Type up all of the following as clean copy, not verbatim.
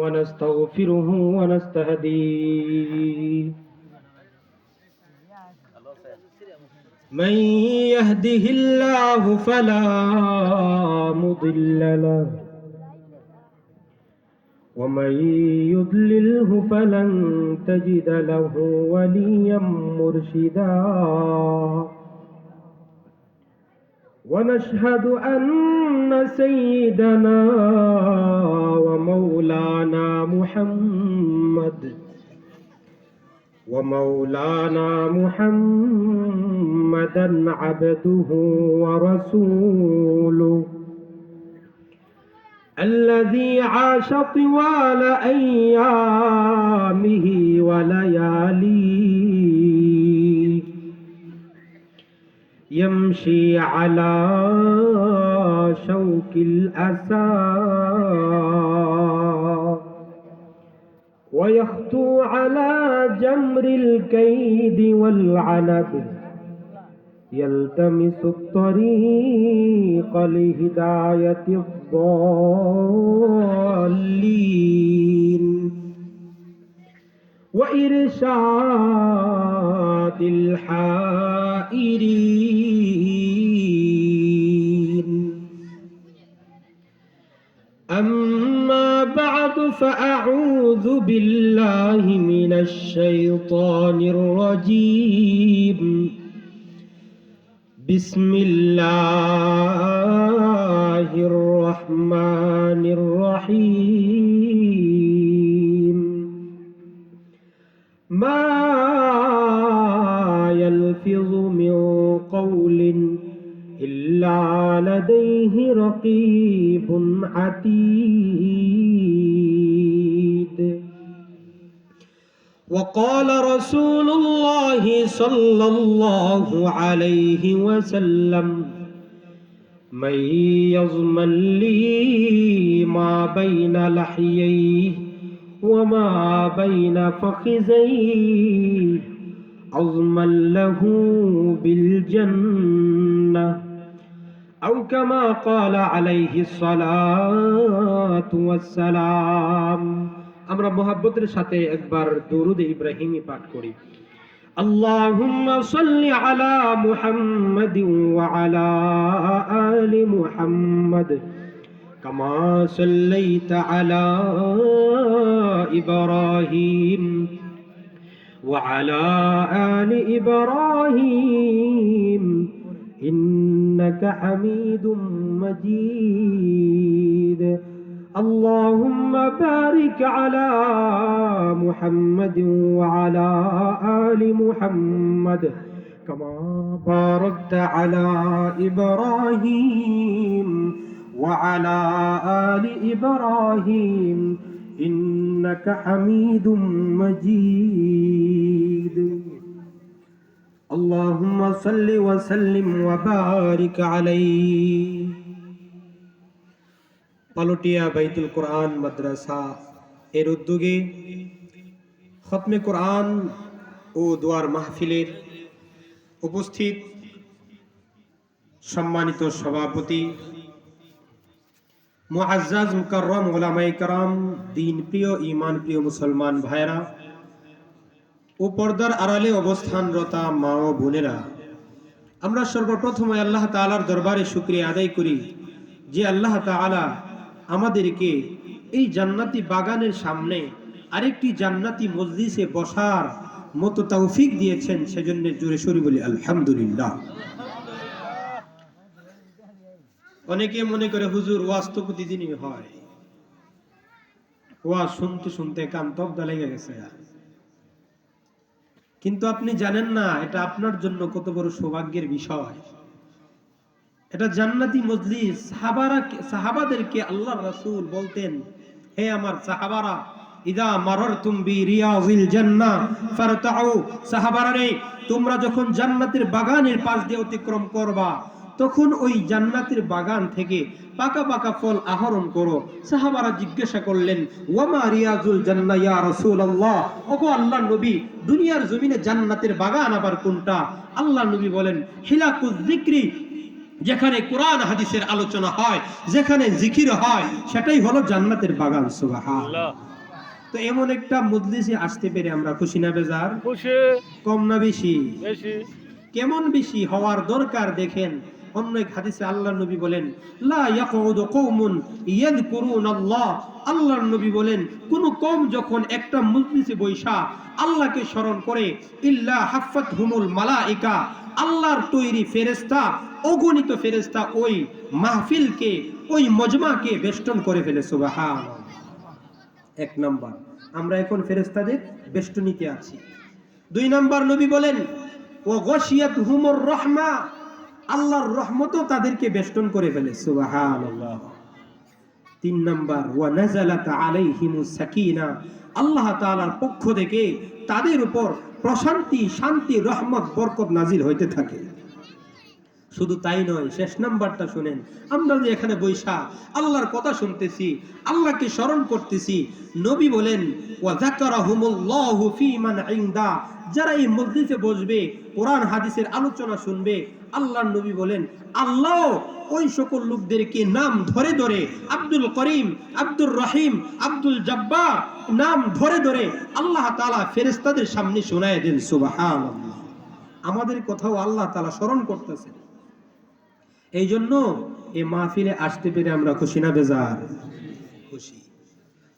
ونستغفره ونستهديه. من يهده الله فلا مضل له ومن يضلله فلن تجد له وليا مرشدا. ونشهد أن سيدنا ومولانا محمدا عبده ورسوله الذي عاش طوال أيامه ولياليه يمشي على شوك الأسى ويخطو على جمر الكيد والعنب يلتمس الطريق لهداية الضالين وإرشاد الحائرين. أما بعد فأعوذ بالله من الشيطان الرجيم. بسم الله الرحمن الرحيم. ما يلفظ من قول إلا لديه رقيب عتيد. وقال رسول الله صلى الله عليه وسلم من يضمن لي ما بين لحييه وما بين فخذيه أضمن له بالجنة أو كما قال عليه الصلاة والسلام. আমরা মোহাব্বতের সাথে একবার দরুদ ইব্রাহিমি পাঠ করি। আল্লাহুম্মা সাল্লি আলা মুহাম্মাদিন ওয়া আলা আলি মুহাম্মাদ কামা সাল্লাইতা আলা ইব্রাহিম ওয়া আলা আলি ইব্রাহিম ইন্নাকা হামিদুম মাজিদ. اللهم بارك على محمد وعلى آل محمد كما باركت على إبراهيم وعلى آل إبراهيم إنك حميد مجيد. اللهم صل وسلم وبارك عليه. পালটিয়া বাইতুল কোরআন মাদ্রাসা এর উদ্যোগে খতমে কোরআন ও দোয়ার মাহফিলের উপস্থিত সম্মানিত সভাপতি মুআজ্জাজ মুকাররম উলামায়ে কেরাম, দ্বীন প্রিয় ঈমান প্রিয় মুসলমান ভাইরা ও পর্দার আড়ালে অবস্থানরতা মা ও বোনেরা, আমরা সর্বপ্রথমে আল্লাহ তাআলার দরবারে শুকরিয়া আদায় করি যে আল্লাহ তাআলা আমাদেরকে এই জান্নাতি বাগানের সামনে আরেকটি জান্নাতি মজলিসে বসার মতো তৌফিক দিয়েছেন। সেজন্য জোরে সোরে বলি আলহামদুলিল্লাহ। অনেকে মনে করে হুজুর ওয়াজ তো প্রতিদিনই হয়, ওয়াজ শুনতে শুনতে কান তবদা লেগে গেছে। কিন্তু আপনি জানেন না এটা আপনার জন্য কত বড় সৌভাগ্যের বিষয়। এটা জান্নাতি মজলিস। সাহাবাদেরকে আল্লাহর রাসূল বলতেন, হে আমার সাহাবারা, ইদা মারারতুম বিরিয়াজিল জান্নাহ ফারতাউ, সাহাবারা রে, তোমরা যখন জান্নাতের বাগানের পাশ দিয়ে অতিক্রম করবা তখন ওই জান্নাতের বাগান থেকে পাকা পাকা ফল আহরণ করো। সাহাবারা জিজ্ঞাসা করলেন, ওয়ামা রিয়াজুল জান্নাহ ইয়া রাসূলুল্লাহ, ওগো আল্লাহর নবী, দুনিয়ার জমিনে জান্নাতের বাগান আবার কোনটা? আল্লাহর নবী বলেন, হিলাকুজ যিকরি, যেখানে কোরআন হাদিসের আলোচনা হয়, যেখানে জিকির হয়, সেটাই হলো জান্নাতের বাগান। সুবহানাল্লাহ। তো এমন একটা মজলিসে আসতে পেরে আমরা খুশি না বেজার? খুশি। কম না বেশি? বেশি। কেমন বেশি হওয়ার দরকার দেখেন। অন্য এক হাদিসে আল্লাহর নবী বলেন, লা ইয়াকুদু কওমুন ইয়াযকুরুনাল্লাহ, আল্লাহর নবী বলেন কোন কওম যখন একটা মজলিসে বৈশা আল্লাহকে স্মরণ করে, ইল্লা হাফাতহুমুল মালাইকা, আল্লাহর তৈরি ফেরেশতা, অগণিত ফেরেশতা ওই মাহফিলকে, ওই মজমাকে বেষ্টন করে ফেলে। সুবহানাল্লাহ। এক নাম্বার, আমরা এখন ফেরেশতাদের বেষ্টনীতে আছি। দুই নাম্বার, নবী বলেন ও গশিয়াতহুমুর রাহমা, আল্লাহর রহমতও তাদেরকে বেষ্টন করে ফেলে। সুবহানাল্লাহ। তিন নাম্বার, ওয়া নাযালাত আলাইহিমুস সাকিনা, আল্লাহ তাআলার পক্ষ থেকে তাদের উপর প্রশান্তি, শান্তি, রহমত, বরকত নাজিল হইতে থাকে। শুধু তাই নয়, শেষ নাম্বারটা শুনেন, আমরা যে এখানে বৈশা আল্লাহর কথা শুনতেছি, আল্লাহকে স্মরণ করতেছি, নবী বলেন ওয়া যাকারাহুমুল্লাহু ফী মান ইনদা, যারা এই মজলিসে বসবে, কোরআন হাদিসের আলোচনা শুনবে, আল্লাহর নবী বলেন আল্লাহ ওই সকল লোকদেরকে নাম ধরে ধরে, আব্দুল করিম, আব্দুর রহিম, আব্দুল জব্বার নাম ধরে ধরে আল্লাহ তাআলা ফেরেশতাদের সামনে শোনায় দেন। সুবহানাল্লাহ। আমাদের কথাও আল্লাহ তাআলা স্মরণ করতেছেন। এই জন্য এই মাহফিলে আসতে পেরে আমরা খুশি না বেজার? খুশি।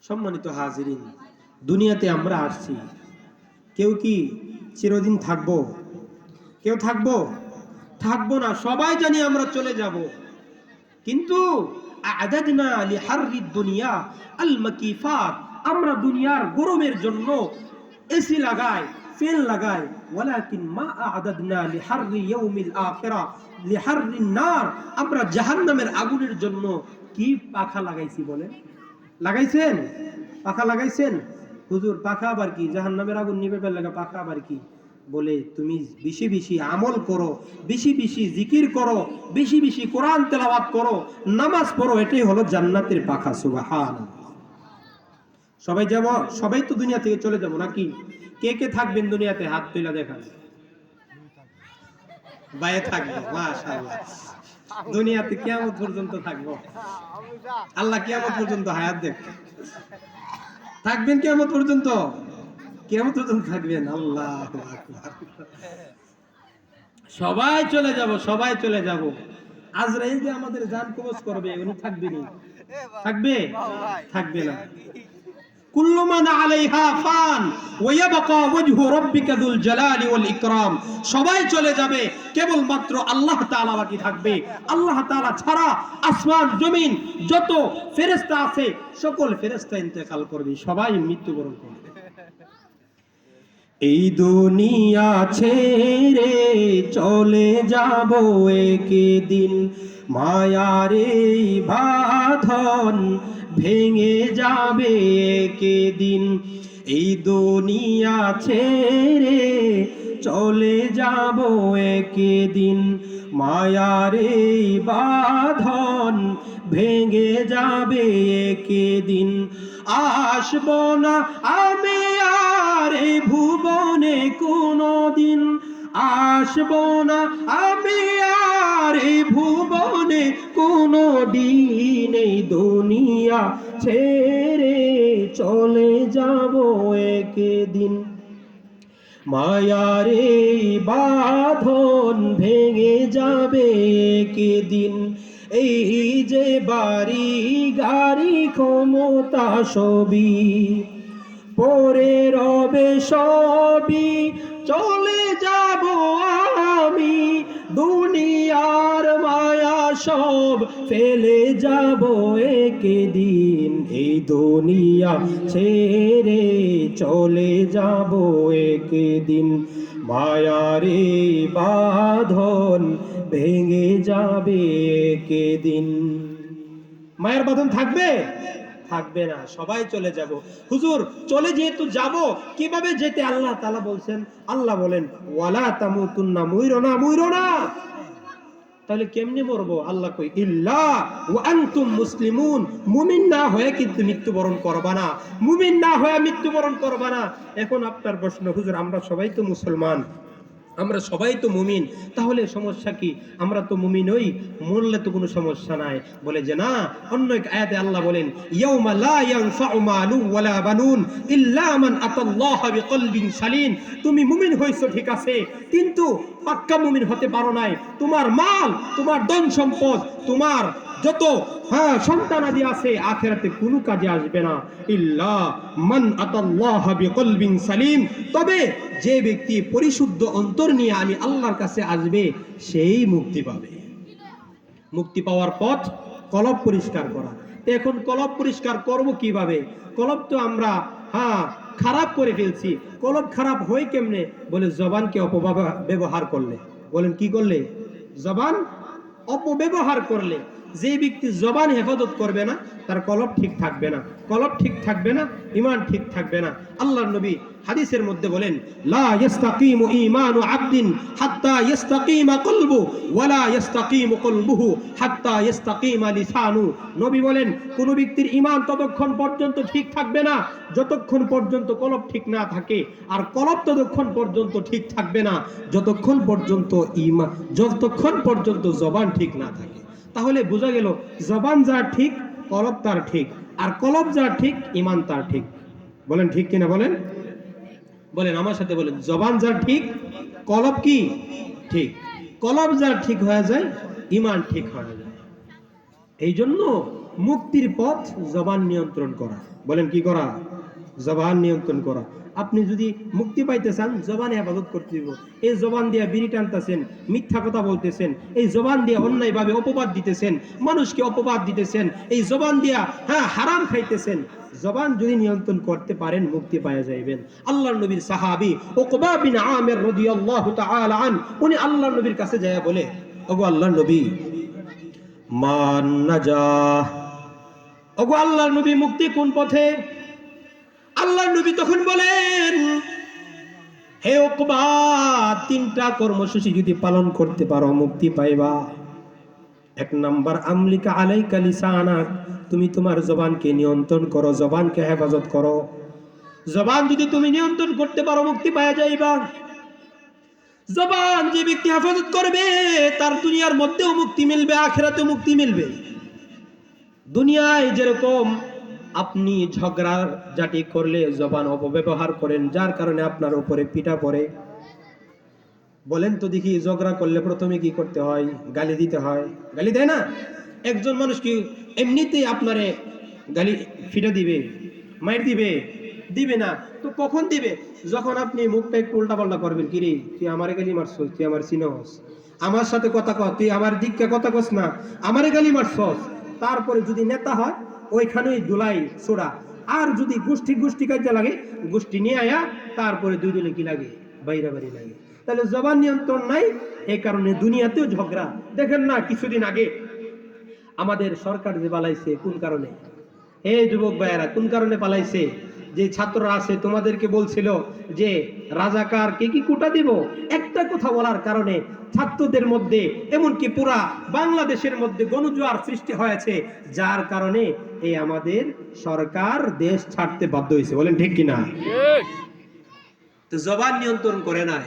সম্মানিত হাজিরিন, দুনিয়াতে আমরা আসছি, কেউ কি চিরদিন থাকবো? কেউ থাকবো? থাকবো না। সবাই জানি আমরা চলে যাব, কিন্তু আ'দাদনা লিহাররিদ দুনিয়া আল মাকিফাত, আমরা দুনিয়ার গরমের জন্য এসি লাগাই, ফ্যান লাগাই, ওয়ালাকিন মা আ'দাদনা লিহাররি ইয়াউমিল আখিরা লিহাররিন নার, আমরা জাহান্নামের আগুনের জন্য কি পাখা লাগাইছি বলেন? লাগাইছেন? পাখা লাগাইছেন? হুজুর পাখা আবার কি? জাহান্নামের আগুন নিভে ফেললে পাখা আবার কি? বলে তুমি বেশি বেশি আমল করো, বেশি বেশি জিকির করো, বেশি বেশি কোরআন তেলাওয়াত করো, নামাজ পড়ো, এটাই হলো জান্নাতের পাখা। সুবহানাল্লাহ। সবাই যাব? সবাই তো দুনিয়া থেকে চলে যাব নাকি? কে কে থাকবেন দুনিয়াতে? হাত তুলে দেখান। বাইরে থাকবো, মাশাআল্লাহ। দুনিয়াতে কিয়ামত পর্যন্ত থাকবো। আল্লাহ কিয়ামত পর্যন্ত হায়াত দেখ। থাকবেন কিয়ামত পর্যন্ত? কিয়ামত পর্যন্ত থাকবেন? আল্লাহু আকবার। সবাই চলে যাব, সবাই চলে যাব। আজরাইল যে আমাদের জান কবজ করবে, উনি থাকবেনি? থাকবে? থাকবে না। কুল্লু মান আলাইহা ফান ওয়া ইয়াবকা ওয়াজহু রাব্বিকা যুল জালালি ওয়াল ইকরাম, সবাই চলে যাবে, কেবলমাত্র আল্লাহ তাআলা বাকি থাকবে। আল্লাহ তাআলা ছাড়া আসমান জমিন যত ফেরেশতা আছে সকল ফেরেশতা ইন্তেকাল করবে, সবাই মৃত্যুবরণ করবে। এই দুনিয়া ছেড়ে চলে যাব একদিন, মায়ার এই বাঁধন ভেঙে যাবে একদিন। এই দুনিয়া ছেড়ে চলে যাব একদিন, মায়ার এই বাঁধন ভেঙে যাবে একদিন। আসবো না আমি আর এই ভুবনে কোনদিন, আসবো না আমি আর এই ভুবনে কোনদিন। এই দুনিয়া ছেড়ে চলে যাব একদিন, মায়ার এই বাঁধন ভেঙে যাবে একদিন। এই যে বাড়ি গাড়ি ক্ষমতা সবই পরে রবে সবই, চলে যাব আমি দুনিয়ার মায়া সব ফেলে যাব একদিন। এই দুনিয়া ছেড়ে চলে যাব একদিন, মায়ার এই বাঁধন ভেঙে যাবে একদিন। মায়ের বাঁধন থাকবে? থাকবে না, সবাই চলে যাব। হুজুর চলে যেহেতু যাব, কিভাবে যেতে? আল্লাহ তাআলা বলছেন, আল্লাহ বলেন ওয়ালা তামুতুন্না, মুইরো না, মুইরো না। তাহলে কেমনে মরবো? আল্লাহ কই ইল্লা ওয়া আনতুম মুসলিমুন, মুমিন না হয়ে কিন্তু মৃত্যুবরণ করবা না, মুমিন না হয়ে মৃত্যুবরণ করবা না। এখন আপনার প্রশ্ন, হুজুর আমরা সবাই তো মুসলমান, আমরা সবাই তো মুমিন, তাহলে সমস্যা কি? আমরা তো মুমিন হই, মরলে তো কোনো সমস্যা নাই। বলে যে না, অন্য এক আয়াতে আল্লাহ বলেন ইয়াউমা লা ইয়ানফাউ মালু ওয়ালা বানুন ইল্লা মান আতাল্লাহা বিকলবিন সালিম। তুমি মুমিন হইছো ঠিক আছে, কিন্তু পাক্কা মুমিন হতে পারো নাই। তোমার মাল, তোমার ধন সম্পদ, তোমার যত সন্তানাদি আছে আখিরাতে কোনো কাজে আসবে না। ইল্লা মান আতাল্লাহা বিকলবিন সালিম, তবে যে ব্যক্তি পরিশুদ্ধ অন্তর নিয়ে আমি আল্লাহর কাছে আসবে সেই মুক্তি পাবে। মুক্তি পাওয়ার পথ কলব পরিষ্কার করা। এখন কলব পরিষ্কার করব কিভাবে? কলব তো আমরা খারাপ করে ফেলছি। কলব খারাপ হয় কেমনে? বলে জবানকে অপব্যবহার করলে। বলেন কি করলে? জবান অপব্যবহার করলে। যে ব্যক্তি জবান হেফাজত করবে না, তার কলব ঠিক থাকবে না। কলব ঠিক থাকবে না, ঈমান ঠিক থাকবে না। আল্লাহর নবী হাদিসের মধ্যে বলেন লা ইস্তাকিমু ঈমানু আবদিন হাত্তা ইস্তাকিমা কলবু ওয়ালা ইস্তাকিমু কলবুহু হাত্তা ইস্তাকিমা লিসানু। নবী বলেন কোন ব্যক্তির ঈমান ততক্ষণ পর্যন্ত ঠিক থাকবে না যতক্ষণ পর্যন্ত কলব ঠিক না থাকে, আর কলব ততক্ষণ পর্যন্ত ঠিক থাকবে না যতক্ষণ পর্যন্ত যতক্ষণ পর্যন্ত জবান ঠিক না থাকে। তাহলে বোঝা গেল জবান যার ঠিক, কলব তার ঠিক, আর কলব যার ঠিক, ঈমান তার ঠিক। বলেন ঠিক কিনা? বলেন বলেন আমার সাথে বলেন, জবান যার ঠিক, কলব কি ঠিক? কলব যার ঠিক হয়ে যায়, ঈমান ঠিক হয়ে যায়। এই জন্য মুক্তির পথ জবান নিয়ন্ত্রণ করা। বলেন কি করা? জবান নিয়ন্ত্রণ করা। আপনি যদি মুক্তি পাইতে চান, জবানে হেফাজত করতে দিব। এই জবান দিয়ে বিড়ি টানতেছেন, মিথ্যা কথা বলতেছেন, এই জবান দিয়ে অন্যায়ভাবে অপবাদ দিতেছেন, মানুষকে অপবাদ দিতেছেন, এই জবান দিয়া হারাম খাইতেছেন। জবান যদি নিয়ন্ত্রণ করতে পারেন, মুক্তি পাওয়া যাইবেন। আল্লাহর নবীর সাহাবী উকবা বিন আমির রাদিয়াল্লাহু তাআলা আন, উনি আল্লাহর নবীর কাছে যায় বলে, ওগো আল্লাহর নবী, মান নাজাহ, ওগো আল্লাহর নবী, মুক্তি কোন পথে? আল্লাহর নবী তখন বলেন, হে উকবা, তিনটা কর্মসূচি যদি পালন করতে পারো মুক্তি পাইবা। এক নাম্বার, আমলিকা আলাইকা লিসানাক, তুমি তোমার জবানকে নিয়ন্ত্রণ করো, জবানকে হেফাজত করো। জবান যদি তুমি নিয়ন্ত্রণ করতে পারো, মুক্তি পাওয়া যাইবা। জবান যে ব্যক্তি হেফাজত করবে, তার দুনিয়ার মধ্যেও মুক্তি মিলবে, আখিরাতেও মুক্তি মিলবে। দুনিয়ায় যেরকম আপনি ঝগড়া জাটি করলে জবান অপব্যবহার করেন, যার কারণে আপনার উপরে পিটা পড়ে। বলেন তো দেখি, ঝগড়া করলে প্রথমে কি করতে হয়? গালি দিতে হয়। গালি দেয় না? একজন মানুষ কি এমনিতেই আপনারে গালি ফিটা দিবে, মাইর দিবে? দিবে না। তো কখন দিবে? যখন আপনি মুখটা একটু উল্টা পাল্টা করবেন। কিরে, তুই আমারে গালি মারছস, তুই আমার চিনস, আমার সাথে কথা কর, তুই আমার দিককে কথা কস না, আমারে গালি মারছস। তারপরে যদি নেতা হয়, ওইখানেই দুলাই ছোড়া। আর যদি গোষ্ঠী কাজে লাগে, গোষ্ঠী নিয়ে আয়া তারপরে দুই দিনে কি লাগে? বাইরা বাড়ি লাগে। তাহলে জবান নিয়ন্ত্রণ নাই, এই কারণে দুনিয়াতেও ঝগড়া। দেখেন না, কিছুদিন আগে আমাদের সরকার যে পালাইছে, কোন কারণে? এই যুবক ভাইয়েরা, কোন কারণে পালাইছে? যে ছাত্ররা আছে, তোমাদেরকে বলছিল যে রাজাকারকে কি কোটা দিব, একটা কথা বলার কারণে ছাত্রদের মধ্যে, এমনকি পুরা বাংলাদেশের মধ্যে গণজোয়ার সৃষ্টি হয়েছে, যার কারণে এই আমাদের সরকার দেশ ছাড়তে বাধ্য হয়েছে। বলেন ঠিক কিনা? তো জবান নিয়ন্ত্রণ করে নাই,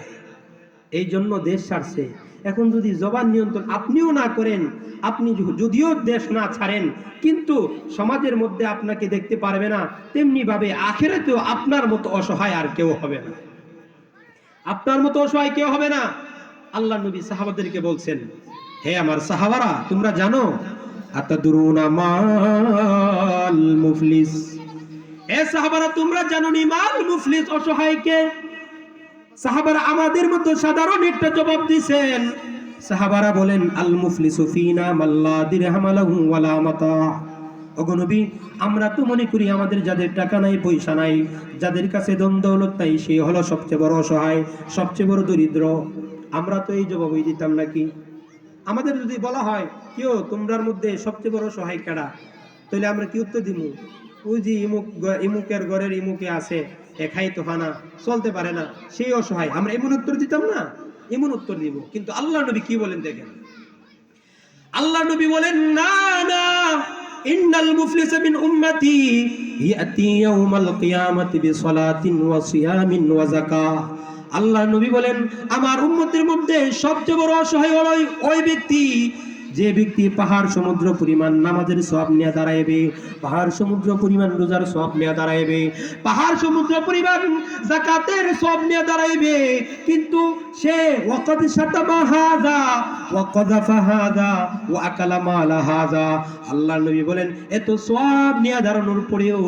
এই জন্য দেশ ছাড়ছে। এখন যদি জবান নিয়ন্ত্রণ আপনিও না করেন, আপনি যদিও দেশ না ছাড়েন, কিন্তু সমাজের মধ্যে আপনাকে দেখতে পারবে না, তেমনি ভাবে আখিরাতেও আপনার মতো অসহায় আর কেউ হবে না। আপনার মতো অসহায় কেউ হবে না। আল্লাহ নবী সাহাবাদেরকে বলছেন, হে আমার সাহাবারা, তোমরা জানো আতাদুরুনা মাল মুফলিস, হে সাহাবারা, তোমরা জানো নি মাল মুফলিস অসহায় কে? সাহাবারা আমাদের মতো সাধারণ একটা জবাব দিয়েছেন। সাহাবারা বলেন, আল মুফলিসু ফিনা মাল্লা দিরহাম লাহু ওয়ালা মাতা। ওগো নবী, আমরা তো মনে করি আমাদের যাদের টাকা নাই, পয়সা নাই, যাদের কাছে ধন দৌলত নাই, সে হলো সবচেয়ে বড় অসহায়, সবচেয়ে বড় দরিদ্র। আমরা তো এই জবাবই দিতাম নাকি? আমাদের যদি বলা হয়, কেউ তোমরার মধ্যে সবচেয়ে বড় অসহায় কেডা, তাহলে আমরা কি উত্তর দিব? ওই যে ইমুকের ঘরের ইমুকে আছে, খাই তো খানা চলতে পারে না, সেই অসহায়। আমরা এমন উত্তর দিতাম না? এমন উত্তর দিব। কিন্তু আল্লাহ নবী কি বলেন দেখেন। আল্লাহ নবী বলেন, না না, ইন্নাল মুফলিসা মিন উম্মতি ইয়াতি ইয়াউমাল কিয়ামাতি বিসালাতিন ওয়া সিয়ামিন ওয়া যাকাহ। আল্লাহ নবী বলেন আমার উম্মতের মধ্যে সবচেয়ে বড় অসহায় হলো ওই ব্যক্তি যে ব্যক্তি পাহাড় সমুদ্র পরিমাণ নামাজের সওয়াব নিয়ে দাঁড়াইবে, পাহাড় সমুদ্র পরিমাণ রোজার সওয়াব নিয়ে দাঁড়াইবে, পাহাড় সমুদ্র পরিমাণ যাকাতের সওয়াব নিয়ে দাঁড়াইবে, কিন্তু সে ওয়াকাদ শাতামা হাযা ওয়া কাযাফা হাযা ওয়া আকালা মালা হাযা। আল্লাহ নবী বলেন এত সওয়াব নিয়ে দাঁড়ানোর পরেও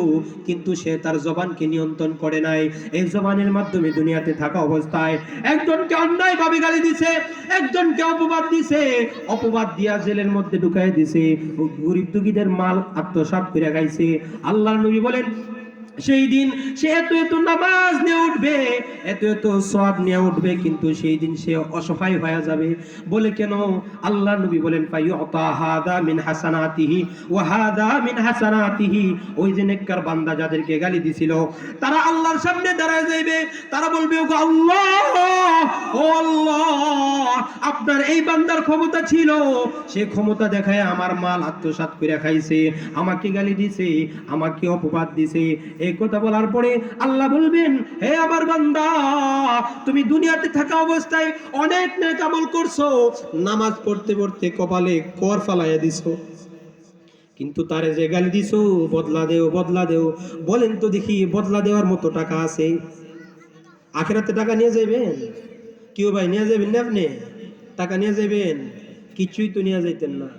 কিন্তু সে তার জবানকে নিয়ন্ত্রণ করে নাই। এই জবানের মাধ্যমে দুনিয়াতে থাকা অবস্থায় একজনকে অন্যায়ভাবে গালি দিছে, একজনকে অপবাদ দিছে, অপবাদ দিয়া জেলের মধ্যে ঢুকাই দিছে, গরিব দুঃখীদের মাল আত্মসাৎ করে খাইছে। আল্লাহ নবী বলেন সেই দিন সে এত এত নামাজ নিয়ে উঠবে, এত এত সওয়াব নিয়ে উঠবে, কিন্তু সেই দিন সে অসহায় হয়ে যাবে। বলে কেন? আল্লাহ নবী বলেন ফায়ুতা হাদা মিন হাসানাতিহি ওয়া হাদা মিন হাসানাতিহি। ওই যে নেককার বান্দা যাদেরকে গালি দিছিল তারা আল্লাহর সামনে দাঁড়ায় যাইবে, তারা বলবে ওগো আল্লাহ, ও আল্লাহ, আপনার এই বান্দার ক্ষমতা ছিল, সে ক্ষমতা দেখায় আমার মাল আত্মসাৎ করে খাইছে, আমাকে গালি দিছে, আমাকে অপবাদ দিছে। এই কথা বলার পরে আল্লাহ বলবেন হে আমার বান্দা, তুমি দুনিয়াতে থাকা অবস্থায় অনেক নেক আমল করছো, নামাজ পড়তে পড়তে কপালে কর ফালাইয়া দিছো, কিন্তু তারে যে গালি দিছো বদলা দেও বদলা দেও। বলেন তো দেখি বদলা দেওয়ার মতো টাকা আছে? আখিরাতে টাকা নিয়ে যাবেন? কেউ ভাই নিয়ে যাবেন না? আপনি টাকা নিয়ে যাবেন? কিছুই তো নিয়ে যাইতেন না,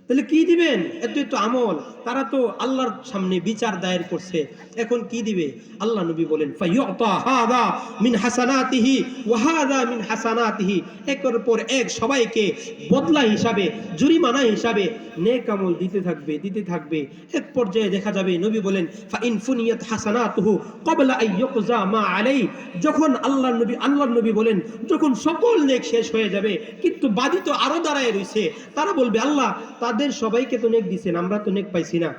তাহলে কি দিবেন? এত এত আমল, তারা তো আল্লাহর সামনে বিচার দায়ের করছে, এখন কি দিবে? আল্লাহ নবী বলেন ফায়ুতা হাদা মিন হাসানাতিহি ওয়া হাদা মিন হাসানাতিহি। একের পর এক সবাইকে বদলা হিসাবে, জরিমানা হিসাবে নেক আমল দিতে থাকবে দিতে থাকবে। এক পর্যায়ে দেখা যাবে নবী বলেন ফাইন ফুনিয়াত হাসানাতুহু ক্বাবলা আন ইউকজা মা আলাই। যখন আল্লাহর নবী বলেন যখন সকল নেক শেষ হয়ে যাবে কিন্তু বাদী তো আরো দাঁড়ায় রইছে, তারা বলবে আল্লাহ তাদের সবাইকে তো নেক দিছেন, আমরা তো নেক পাইছি না,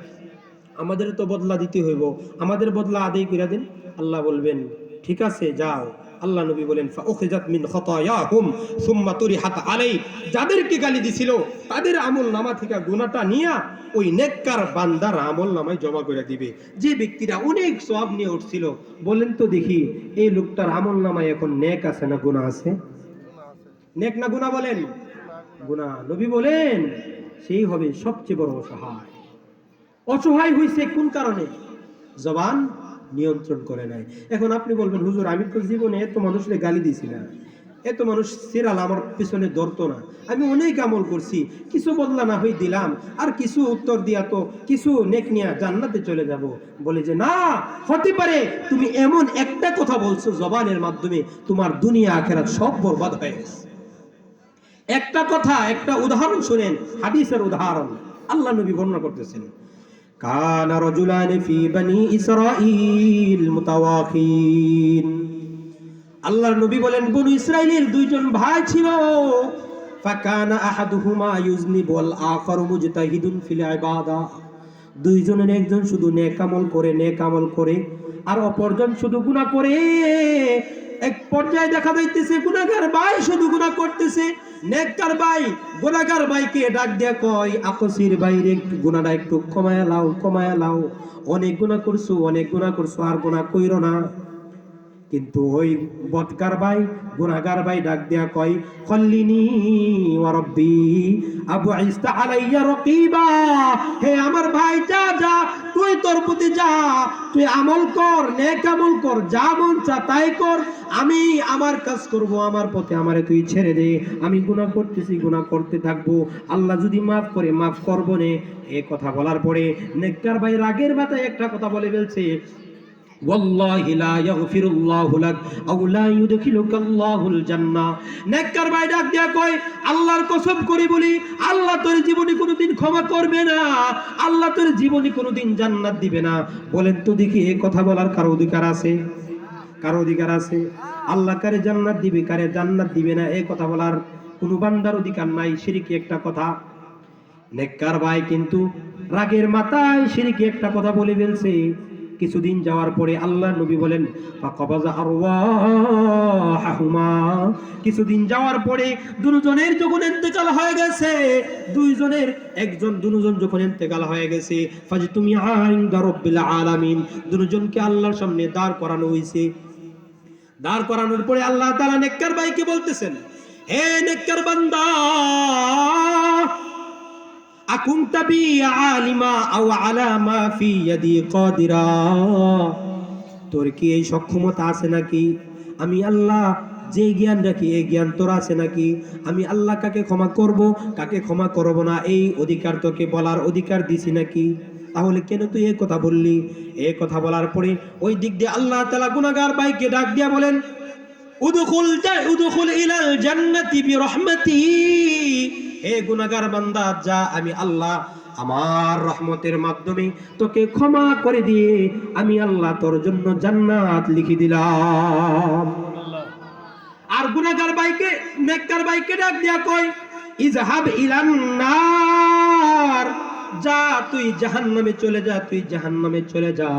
আমাদের তো বদলা দিতে হইব, আমাদের বদলা আদায় করে দেন। আল্লাহ বলবেন ঠিক আছে যাও। আল্লাহ নবী বলেন ফাউখিযাত মিন খাতায়াহুম সুম্মা তুরিহাত আলাই। যাদেরকে গালি দিছিল তাদের আমল নামা থেকে গুনাহটা নিয়া ওই নেককার বান্দার আমল নামায় জমা করে দিবে। যে ব্যক্তিরা অনেক সওয়াব নিয়ে উঠছিল, বলেন তো দেখি এই লোকটার আমল নামায় এখন নেক আছে না গুনাহ আছে? নেক না গুনাহ? বলেন গুনাহ। নবী বলেন সেই হবে সবচেয়ে বড় অসহায়। অসহায় হইছে কোন কারণে? জবান নিয়ন্ত্রণ করে নাই। এখন আপনি বলবেন হুজুর আমি তো জীবনে এত মানুষের গালি দিছি না, এত মানুষ সিরাল আমার পিছনে ধরতো না, আমি অনেক আমল করছি, কিছু বদলা না হই দিলাম, আর কিছু উত্তর দিয়া তো কিছু নেক নিয়া জান্নাতে চলে যাব। বলে যে না, হতে পারে তুমি এমন একটা কথা বলছো জবানের মাধ্যমে তোমার দুনিয়া আখিরাত সব বরবাদ হয়ে গেছে। একটা কথা, একটা উদাহরণ শুনেন, হাদিসের উদাহরণ আল্লাহ নবী বর্ণনা করতেছেন। কানা রাজুলানি ফি বনি ইসরাঈল মুতাওয়াখিন। আল্লাহর নবী বলেন বনু ইসরাইলের দুইজন ভাই ছিল। ফাকানা আহাদুহুমা ইউজনিবু ওয়াল আখারু মুজতাহিদুন ফিল ইবাদা। দুইজনের একজন শুধু নেক আমল করে আর অপরজন শুধু গুনাহ করে। এক পর্যায়ে দেখা যাইতেছে গুনাহগার ভাই শুধু গুনাহ করতেছে, নেককার ভাই গুনাহগার ভাইকে ডাক দিয়া কয় আকসির ভাইরে গুনাহটা একটু কমায়া লাও, অনেক গুনাহ করছো আর গুনাহ কইরো না। কিন্তু ওই বদকার ভাই গুনাহগার ভাই ডাক দিয়া কয় খল্লিনি ওয়া রাব্বি আবু ইস্তা আলাইয়া রাকিবা। হে আমার ভাই যা যা, তুই তোর প্রতি যা, তুই আমল কর, নেক আমল কর, যা মন চা তাই কর, আমি আমার কাজ করব, আমার পথে আমারে তুই ছেড়ে দে, আমি গুনাহ করতেছি, গুনাহ করতে থাকবো, আল্লাহ যদি মাফ করে মাফ করবো নে। এই কথা বলার পরে নেককার ভাই রাগের মাথায় একটা কথা বলে ফেলছে, ওয়াল্লাহি লা ইয়াগফিরুল্লাহু লাক আও লা ইউদখিলুকাল্লাহুল জান্নাহ। নেককার ভাই ডাক দিয়া কয় আল্লাহর কসম করে বলি আল্লাহ তোর জীবনে কোনোদিন ক্ষমা করবে না, আল্লাহ তোর জীবনে কোনোদিন জান্নাত দিবে না। বলেন তো দেখি এই কথা বলার কারো অধিকার আছে? কারো অধিকার আছে? আল্লাহ কারে জান্নাত দিবে কারে জান্নাত দিবে না এই কথা বলার কোনো বান্দার অধিকার নাই। শিরকি একটা কথা। নেককার ভাই কিন্তু রাগের মাথায় শিরকি একটা কথা বলে ফেলছে। কিছুদিন যাওয়ার পরে আল্লাহ নবী বলেন ফাকাবাযা আরওয়াহুমা। কিছুদিন যাওয়ার পরে দুজনের যখন ইন্তেকাল হয়ে গেছে, দুজন যখন ইন্তেকাল হয়ে গেছে, ফাজতুমিআ ইনদা রাব্বিল আলামিন, দুজনকে আল্লাহর সামনে দাঁড় করানো হয়েছে। দাঁড় করানোর পরে আল্লাহ তাআলা নেককার ভাইকে বলতেছেন, হে নেককার বান্দা, আকুনতা বি আলিমা আও আলা মা ফি ইয়াদি কাদিরা, তোর কি এই সক্ষমতা আছে নাকি? আমি আল্লাহ যে জ্ঞান রাখি এই জ্ঞান তোর আছে নাকি? আমি আল্লাহ কাকে ক্ষমা করব, কাকে ক্ষমা করব না, এই অধিকার তোকে বলার অধিকার দিছি নাকি? তাহলে কেন তুই এই কথা বললি? এই কথা বলার পরে ওই দিক দিয়ে আল্লাহ তাআলা গুনাহগার ভাইকে ডাক দিয়া বলেন, উদখুল ইলাল জান্নাতি বিরহমাতি, হে গুনাহগার বান্দা, যা, আমি আল্লাহ আমার রহমতের মাধ্যমে তোকে ক্ষমা করে দিয়ে আমি আল্লাহ তোর জন্য জান্নাত লিখে দিলাম। আর গুনাহগার ভাইকে, নেককার ভাইকে ডাক দিয়া কয়, ইযহাব ইলান নার, যা তুই জাহান্নামে চলে যা, তুই জাহান্নামে চলে যা।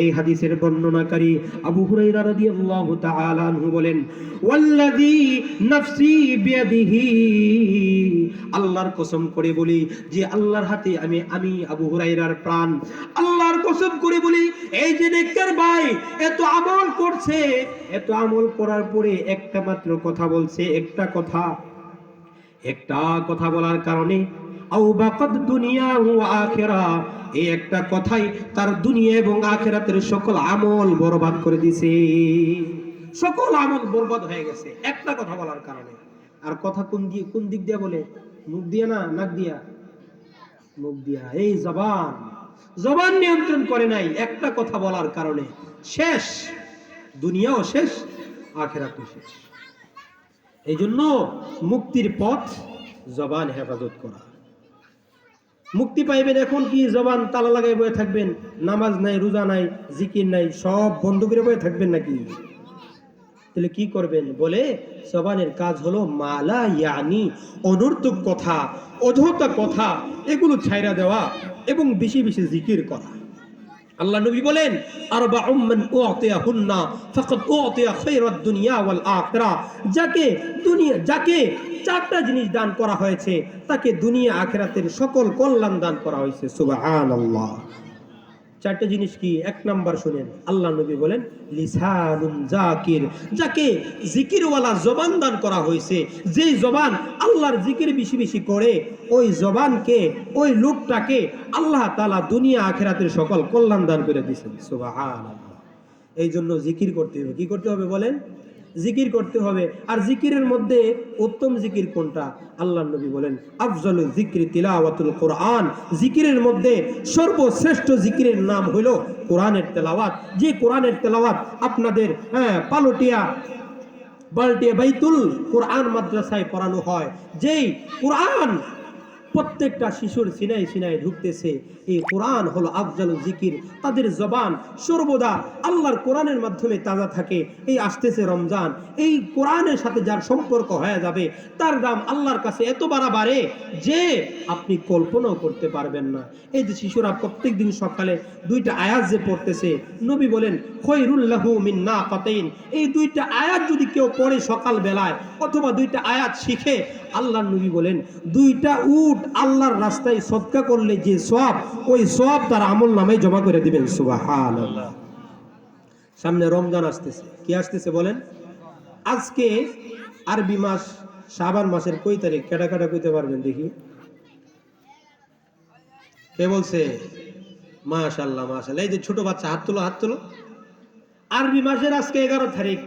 এই হাদিসের বর্ণনাকারী আবু হুরায়রা রাদিয়াল্লাহু তাআলা আনহু বলেন, ওয়াল্লাযী নাফসি বিয়াদিহি, আল্লাহর কসম করে বলি, যে আল্লাহর হাতে আমি আবু হুরায়রার প্রাণ, আল্লাহর কসম করে বলি, এই যে নেককার ভাই এত আমল করছে, এত আমল করার পরে একটা মাত্র কথা বলছে, একটা কথা বলার কারণে আও বাকাত দুনিয়া ওয়া আখিরা, এই একটা কথাই তার দুনিয়া এবং আখিরাতের সকল আমল বরবাদ করে দিয়েছে, সকল আমল বরবাদ হয়ে গেছে একটা কথা বলার কারণে। আর কথা কোন দিক দিয়ে বলে? মুখ দিয়ে না, নাক দিয়া? মুখ দিয়া। এই জবান নিয়ন্ত্রণ করে নাই, একটা কথা বলার কারণে শেষ, দুনিয়াও শেষ, আখিরাতও শেষ। এই জন্য মুক্তির পথ জবান হেফাজত করা। মুক্তি পাইবেন এখন কি জবান তালা লাগাই বয়ে থাকবেন? নামাজ নাই, রোজা নাই, জিকির নাই, সব বন্ধ করে বয়ে থাকবেন নাকি? তাহলে কি করবেন? বলে জবানের কাজ হলো মালা ইয়ানি, অনর্থক কথা, অযথা কথা, এগুলো ছাইরা দেওয়া এবং বেশি বেশি জিকির করা। আল্লাহ নবী বলেন, আরবাউম মান উতিয়া ফাকাদ উতিয়া খায়রাদ দুনিয়া ওয়াল আখিরা, যাকে চারটা জিনিস দান করা হয়েছে তাকে দুনিয়া আখিরাতের সকল কল্যাণ দান করা হয়েছে। সুবহানাল্লাহ। চারটা জিনিস কি? এক নাম্বার শুনেন, আল্লাহ নবী বলেন লিসানুন জাকির, যাকে জিকিরওয়ালা জবান দান করা হয়েছে, যেই জবান আল্লাহর জিকির বেশি বেশি করে, ওই জবানকে, ওই লোকটাকে আল্লাহ তাআলা দুনিয়া আখিরাতের সকল কল্যাণ দান করে দিয়েছেন। সুবহানাল্লাহ। এই জন্য জিকির করতে হবে। কি করতে হবে বলেন? জিকির করতে হবে। আর জিকিরের মধ্যে উত্তম জিকির কোনটা? আল্লাহর নবী বলেন আফজালুল যিকরি তিলাওয়াতুল কোরআন, জিকিরের মধ্যে সর্বশ্রেষ্ঠ জিকিরের নাম হলো কোরআনের তেলাওয়াত। যে কোরআনের তেলাওয়াত আপনাদের পালটিয়া বাইতুল কোরআন মাদ্রাসায় পড়ানো হয়, যেই কোরআন প্রত্যেকটা শিশুর সিনাই সিনাই ঢুকতেছে, এই কোরআন হলো আফজালুল জিকির। তাদের জবান সর্বদা আল্লাহর কোরআনের মাধ্যমে তাজা থাকে। এই আসতেছে রমজান, এই কোরআনের সাথে যার সম্পর্ক হয়ে যাবে তার দাম আল্লাহর কাছে এত বাড়ে যে আপনি কল্পনাও করতে পারবেন না। এই যে শিশুরা প্রত্যেক দিন সকালে দুইটা আয়াত যে পড়তেছে, নবী বলেন খৈরুল লাহু মিন নাকাতাইন, এই দুইটা আয়াত যদি কেউ পড়ে সকাল বেলায় অথবা দুইটা আয়াত শিখে, আল্লাহর নবী বলেন দুইটা উট আল্লাহর রাস্তায় সদকা করলে যে সওয়াব, ওই সওয়াব তার আমল নামে জমা করে দিবেন। সুবহানাল্লাহ। সামনে রমজান আসতেছে। কি আসতেছে বলেন? আজকে আরবি মাস শাবান মাসের কয় তারিখ? কেটা কইতে পারবেন দেখি? কে বলছে? মাশাআল্লাহ মাশাআল্লাহ। এই যে ছোট বাচ্চা, হাত তোলো। আরবি মাসের আজকে 11 তারিখ।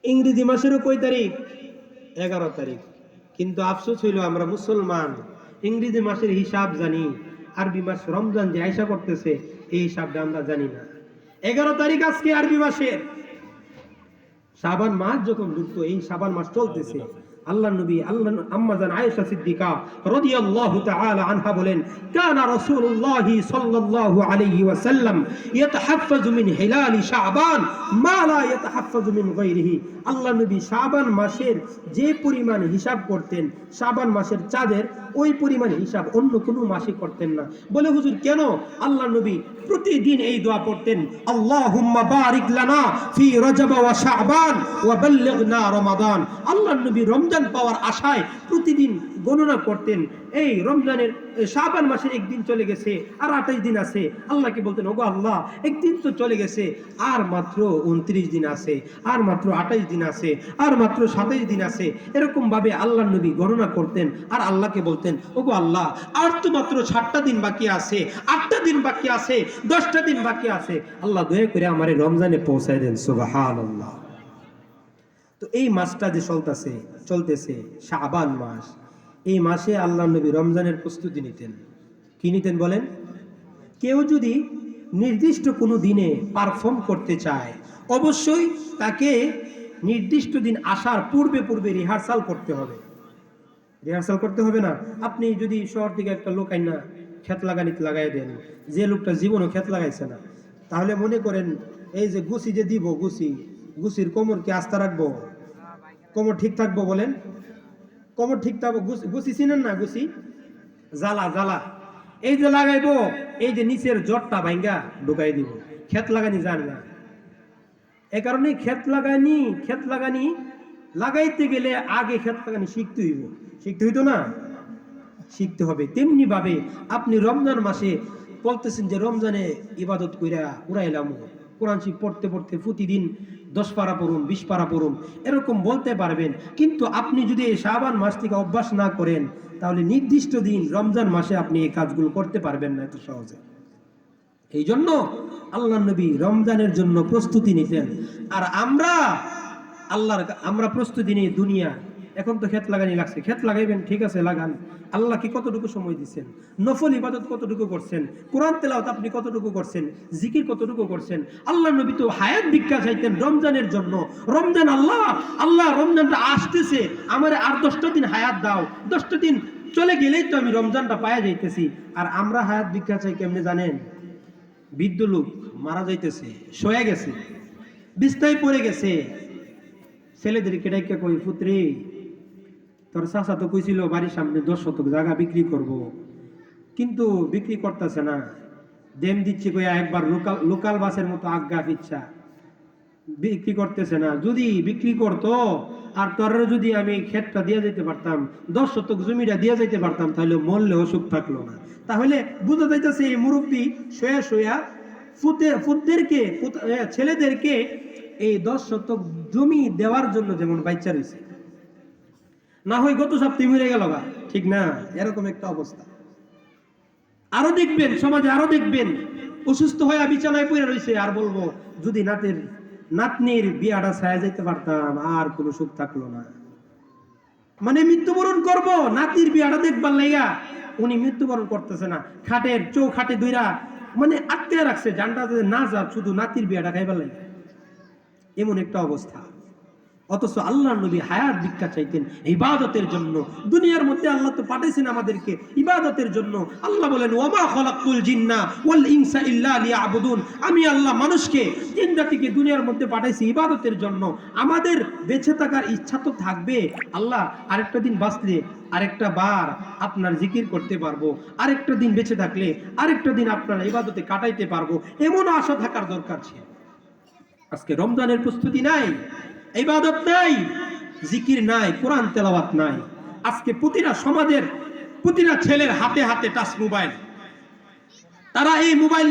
ইংরেজি মাসেরও কয় তারিখ? 11 তারিখ। কিন্তু আফসোস হইল আমরা মুসলমান ইংরেজি মাসের হিসাব জানি, আরবি মাস রমজান যে আয়সা করতেছে এই হিসাবটা আমরা জানি না। 11 তারিখ আজকে আরবি মাসের। শাবান মাস যখন ঢুকতো, এই শাবান মাস চলতেছে, আল্লাহ আম্মা জান আয়েশা সিদ্দিকা রাদিয়াল্লাহু তাআলা আনহা বলেন, কানা রাসূলুল্লাহ সাল্লাল্লাহু আলাইহি ওয়াসাল্লাম ইয়াতাহাফফাজু মিন হিলাল শাবান মা লা ইয়াতাহাফফাজু মিন গায়রিহি। আল্লাহ নবী শাবান মাসের যে পরিমাণ হিসাব করতেন, শাবান মাসের চাঁদের ওই পরিমাণ হিসাব অন্য কোনো মাসে করতেন না। বলে হুজুর কেন? আল্লাহ নবী প্রতিদিন এই দোয়া পড়তেন, আল্লাহুম্মা বারিক লানা ফি রজব ওয়া শাবান ওয়া বাল্লিগনা রমাদান। আল্লাহ নবী রমজান পাওয়ার আশায় প্রতিদিন গণনা করতেন এই রমজানের শাবান মাসের একদিন চলে গেছে আর 28 দিন আছে, আল্লাহকে বলতেন ওগো আল্লাহ একদিন তো চলে গেছে, আর মাত্র 29 দিন আছে, আর মাত্র 28 দিন আছে, আর মাত্র 27 দিন আছে। এরকম ভাবে আল্লাহর নবী গণনা করতেন আর আল্লাহকে বলতেন ওগো আল্লাহ আর তো মাত্র 7টা দিন বাকি আছে, 8টা দিন বাকি আছে, 10টা দিন বাকি আছে, আল্লাহ দয়া করে আমারে রমজানে পৌঁছায় দেন। সুবহানাল্লাহ। তো এই মাসটা যে চলতেছে শাবান মাস, এই মাসে আল্লাহ নবী রমজানের প্রস্তুতি নিতেন। কি নিতেন বলেন? কেউ যদি নির্দিষ্ট কোনো দিনে পারফর্ম করতে চায় অবশ্যই তাকে নির্দিষ্ট দিন আসার পূর্বে রিহার্সাল করতে হবে। রিহার্সাল করতে হবে না? আপনি যদি শহর থেকে একটা লোক আইনা ক্ষেত লাগানিতে লাগাই দেন, যে লোকটা জীবনও ক্ষেত লাগাইছে না, তাহলে মনে করেন এই যে গুছি যে দিব, গুছির কোমর কি আস্থা রাখবো? কোমর ঠিক থাকবো? বলেন কোমর ঠিক থাকবো? গুছি চিনেন না? গুছি জ্বালা এই যে লাগাইবো, এই যে নিচের জটটা ভাঙ্গা ঢুকাই দিব। ক্ষেত লাগানি জানে না, এই কারণে ক্ষেত লাগানি লাগাইতে গেলে আগে ক্ষেত লাগানি শিখতে হইতো না? শিখতে হবে। তেমনি ভাবে আপনি রমজান মাসে বলতেছেন যে রমজানে ইবাদত কইরা উড়াইলাম, কোরআন শরীফ পড়তে প্রতিদিন 10 পারা পড়ুন, 20 পারা পড়ুন, এরকম বলতে পারবেন। কিন্তু আপনি যদি এই শাবান মাস থেকে অভ্যাস না করেন তাহলে নির্দিষ্ট দিন রমজান মাসে আপনি এই কাজগুলো করতে পারবেন না এত সহজে। এই জন্য আল্লাহ নবী রমজানের জন্য প্রস্তুতি নিতেন। আর আমরা প্রস্তুতি নিই দুনিয়া। এখন তো ক্ষেত লাগানি লাগছে, ক্ষেত লাগাইবেন, ঠিক আছে লাগান। আল্লাহ কি কতটুকু সময় দিচ্ছেন? নফল ইবাদত কতটুকু করছেন? কোরআন তেলাওয়াত আপনি কতটুকু করছেন? জিকির কতটুকু করছেন? আল্লাহ নবী তো হায়াত ভিক্ষা চাইতেন রমজানের জন্য। রমজান আল্লাহ রমজানটা আসতেছে, আমার আর 10টা দিন হায়াত দাও, 10টা দিন চলে গেলেই তো আমি রমজানটা পাওয়া যাইতেছি। আর আমরা হায়াত ভিক্ষা চাই কেমনে জানেন? বৃদ্ধ লোক মারা যাইতেছে, শোয়া গেছে, বিছনায় পড়ে গেছে, ছেলেদেরকে ডাইকা কই পুত্রে তোর চাচা তো কইছিল বাড়ির সামনে 10 শতক জায়গা বিক্রি করব, কিন্তু বিক্রি করতেছে না, দেম দিচ্ছে কইয়া একবার লোকাল বাসের মতো আজ্ঞা ইচ্ছা বিক্রি করতেছে না। যদি বিক্রি করতো আর তোর যদি আমি ক্ষেতটা দিয়ে যেতে পারতাম, 10 শতক জমিটা দিয়ে যেতে পারতাম, তাহলে মরলে অসুখ থাকলো না। তাহলে বুঝা যাইতেছে এই মুরব্বী শোয়া ছেলেদেরকে এই 10 শতক জমি দেওয়ার জন্য যেমন বাচ্চা রয়েছে, না হয় গত সপ্তাহে মরে গেল, ঠিক না? এরকম একটা অবস্থা। আরো দেখবেন সমাজে, আরো দেখবেন অসুস্থ হয়ে বিছানায় পড়ে রয়েছে, আর বলবো যদি নাতনির বিয়াটা ছায়া যাইতে পারতাম, আর কোনো সুখ থাকলো না। মানে মৃত্যুবরণ করব, নাতির বিয়াটা দেখবার লাইগা উনি মৃত্যুবরণ করতেছে না, খাটের চৌখাটে দুইরা মানে আটকে রাখছে, জানটা না যা শুধু নাতির বিয়াটা খাইবার লাইগা। এমন একটা অবস্থা। অথচ আল্লাহর নবী হায়াত ভিক্ষা চাইতেন ইবাদতের জন্য। দুনিয়ার মধ্যে আল্লাহ তো পাঠাইছেন আমাদেরকে ইবাদতের জন্য। আল্লাহ বলেন ওয়ামা খালাকতুল জিন্না ওয়াল ইনসা ইল্লা লিয়াবুদুন, আমি আল্লাহ মানুষকে জিন জাতিকে দুনিয়ার মধ্যে পাঠাইছি ইবাদতের জন্য। আমাদের বেঁচে থাকার ইচ্ছা তো থাকবে, আল্লাহ আরেকটা দিন বাঁচলে আরেকটা বার আপনার জিকির করতে পারবো, আরেকটা দিন বেঁচে থাকলে আরেকটা দিন আপনার ইবাদতে কাটাইতে পারবো, এমন আশা থাকার দরকার ছিল। আজকে রমজানের প্রস্তুতি নাই, ইবাদত নাই, জিকির নাই, কোরআন তেলাওয়াত নাই। আজকে প্রতিটা ছেলের হাতে টাচ মোবাইল। তারা এই মোবাইল